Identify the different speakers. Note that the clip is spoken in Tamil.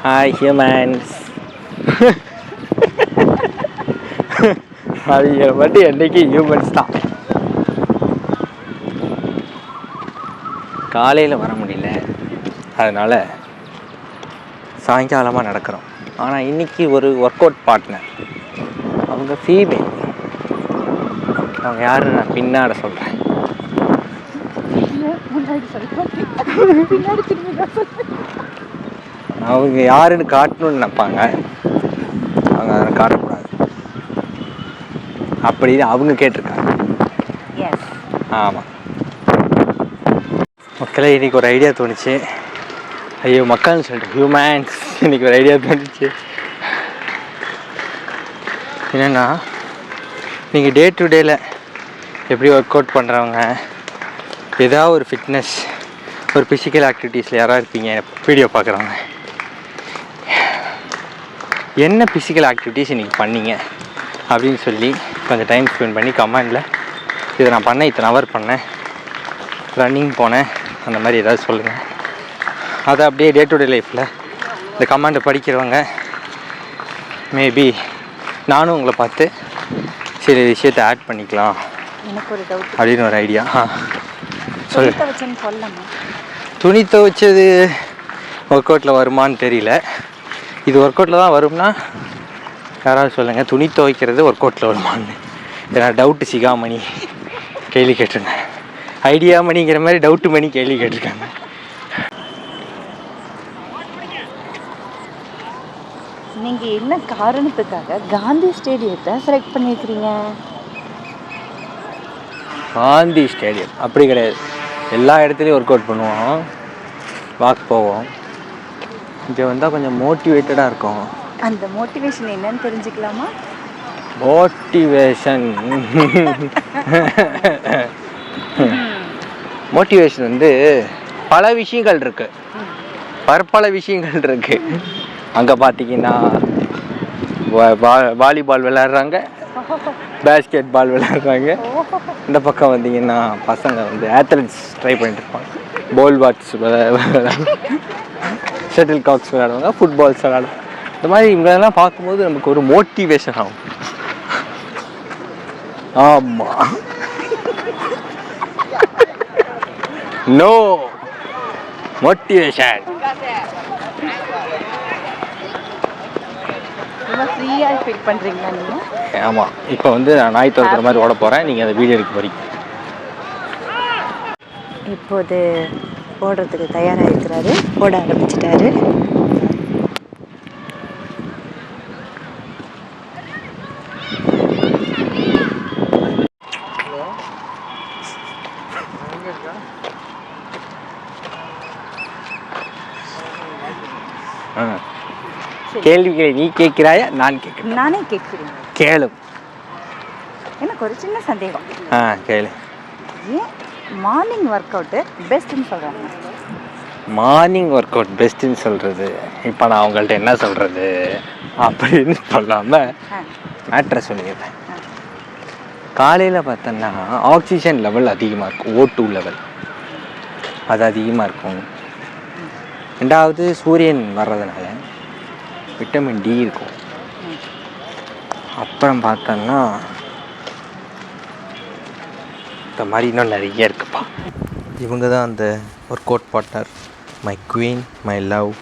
Speaker 1: Hi humans. அது மட்டும் என்றைக்கு ஹியூமன்ஸ் தான். காலையில் வர முடியல, அதனால் சாயங்காலமாக நடக்கிறோம். ஆனால் இன்றைக்கி ஒரு ஒர்க் அவுட் பார்ட்னர், அவங்க ஃபீமேல். அவங்க யாருன்னு நான் பின்னாட சொல்கிறேன். அவங்க யாருன்னு காட்டணும்னு நினைப்பாங்க, அவங்க அதை காட்டக்கூடாது அப்படின்னு அவங்க கேட்டிருக்காங்க. ஆமாம் மக்களே, இன்றைக்கி ஒரு ஐடியா தோணுச்சு. ஐயோ மக்கள்னு சொல்லிட்டு ஹியூமன்ஸ், இன்றைக்கி ஒரு ஐடியா தோணுச்சு. என்னென்னா, நீங்கள் டே டு டேயில் எப்படி ஒர்க் அவுட் பண்ணுறவங்க, ஏதாவது ஒரு ஃபிட்னஸ், ஒரு ஃபிசிக்கல் ஆக்டிவிட்டீஸில் யாராவது இருப்பீங்க வீடியோ பார்க்குறவங்க, என்ன ஃபிசிக்கல் ஆக்டிவிட்டீஸ் இன்றைக்கி பண்ணீங்க அப்படின்னு சொல்லி கொஞ்சம் டைம் ஸ்பெண்ட் பண்ணி கமெண்டில் இதை நான் பண்ணேன், இத்தனை ஹவர் பண்ணேன், ரன்னிங் போனேன், அந்த மாதிரி ஏதாவது சொல்லுங்கள். அதை அப்படியே டே டு டே லைஃப்பில் இந்த கமெண்டை படிக்கிறவங்க மேபி நானும் உங்களை பார்த்து சில விஷயத்தை ஆட் பண்ணிக்கலாம். எனக்கு ஒரு டவுட் அப்படின்னு ஒரு ஐடியா. சொல்லு. துணி துவைச்சது ஒர்க் அவுட்டில் வருமானு தெரியல. இது ஒர்க் அவுட்டில் தான் வரும்னா யாராவது சொல்லுங்கள். துணி துவைக்கிறது ஒர்க் அவுட்டில் வருமானு ஏன்னா டவுட்டு சிகாமணி கேள்வி கேட்டிருந்தேன். ஐடியா மணிங்கிற மாதிரி டவுட்டு மணி கேள்வி கேட்டிருக்காங்க.
Speaker 2: நீங்கள் என்ன காரணத்துக்காக காந்தி ஸ்டேடியத்தை செலக்ட் பண்ணியிருக்கிறீங்க?
Speaker 1: காந்தி ஸ்டேடியம் அப்படி கிடையாது, எல்லா இடத்துலையும் ஒர்க் அவுட் பண்ணுவோம், வாக் போவோம். இங்கே வந்தால் கொஞ்சம் மோட்டிவேட்டடாக இருக்கும்.
Speaker 2: அந்த மோட்டிவேஷன் என்னன்னு தெரிஞ்சுக்கலாமா?
Speaker 1: மோட்டிவேஷன் வந்து பல விஷயங்கள் இருக்குது, பற்பல விஷயங்கள் இருக்குது. அங்கே பார்த்தீங்கன்னா வாலிபால் விளையாடுறாங்க, பேஸ்கெட் பால் விளையாடுறாங்க. இந்த பக்கம் வந்தீங்கன்னா பசங்க வந்து ஆத்லெட்ஸ் ட்ரை பண்ணிட்டு இருப்பாங்க, பால் வாட்ஸ் ஷட்டில் காக்ஸ் விளையாடுவாங்க, ஃபுட்பால்ஸ் விளையாடுவாங்க. இந்த மாதிரி இவங்களெல்லாம் பார்க்கும்போது நமக்கு ஒரு மோட்டிவேஷன் ஆகும். ஆமாம், நோ மோட்டிவேஷன்.
Speaker 2: ஃப்ரீயாக ஃபீல் பண்ணுறீங்களா நீங்கள்?
Speaker 1: ஆமாம், இப்போ வந்து நான் நாய் துறக்கிற மாதிரி ஓட போகிறேன், நீங்கள் அந்த வீடியோ எடுக்க போகிறீங்க.
Speaker 2: இப்போது ஓடுறதுக்கு தயாராக இருக்கிறாரு, ஓட ஆரம்பிச்சிட்டாரு.
Speaker 1: கேள்விகளை நீ கேட்கிறாயா நான் கேட்கிறேன்?
Speaker 2: நானே கேட்கிறேன்.
Speaker 1: கேளு.
Speaker 2: எனக்கு ஒரு சின்ன சந்தேகம்.
Speaker 1: கேளு.
Speaker 2: ஏன் மார்னிங் ஒர்க் அவுட்டு பெஸ்ட்டுன்னு சொல்கிறாங்க?
Speaker 1: மார்னிங் ஒர்க் அவுட் பெஸ்ட்டுன்னு சொல்கிறது, இப்போ நான் அவங்கள்ட்ட என்ன சொல்கிறது அப்படின்னு சொல்லாமல் மேட்ரை சொல்லிடுறேன். காலையில் பார்த்தோன்னா ஆக்சிஜன் லெவல் அதிகமாக இருக்கும், O2 லெவல் அது அதிகமாக இருக்கும். ரெண்டாவது சூரியன் வர்றதுனால விட்டமின் D இருக்கும். அப்புறம் பார்த்தோன்னா இந்த மாதிரி இன்னும் நிறைய இருக்குப்பா. இவங்க தான் அந்த work out partner, my queen, my love.